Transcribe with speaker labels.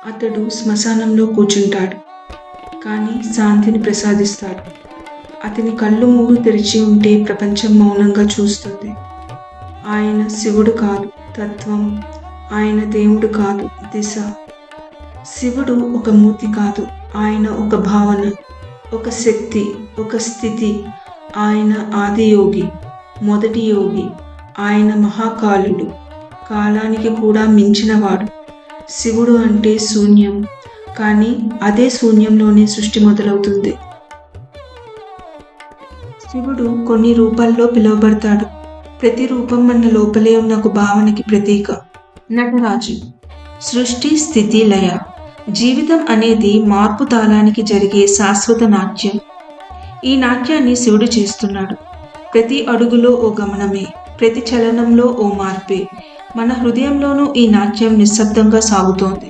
Speaker 1: అతడు శ్మశానంలో కూర్చుంటాడు, కానీ శాంతిని ప్రసాదిస్తాడు. అతని కళ్ళు మూడు తెరిచి ఉంటే ప్రపంచం మౌనంగా చూస్తుంది. ఆయన శివుడు కాదు, తత్వం. ఆయన దేవుడు కాదు, దిశ. శివుడు ఒక మూర్తి కాదు, ఆయన ఒక భావన, ఒక శక్తి, ఒక స్థితి. ఆయన ఆది యోగి, మొదటి యోగి. ఆయన మహాకాలుడు, కాలానికి కూడా మించినవాడు. శివుడు అంటే శూన్యం, కానీ అదే శూన్యంలోనే సృష్టి మొదలవుతుంది. శివుడు కొన్ని రూపాల్లో పిలువబడతాడు. ప్రతి రూపం మన లోపలే ఉన్న ఒక భావనకి ప్రతీక. నటరాజు. సృష్టి, స్థితి, లయ. జీవితం అనేది మార్పు తాళానికి జరిగే శాశ్వత నాట్యం. ఈ నాట్యాన్ని శివుడు చేస్తున్నాడు. ప్రతి అడుగులో ఓ గమనమే, ప్రతి చలనంలో ఓ మార్పే. మన హృదయంలోనూ ఈ నాట్యం నిశ్శబ్దంగా సాగుతోంది.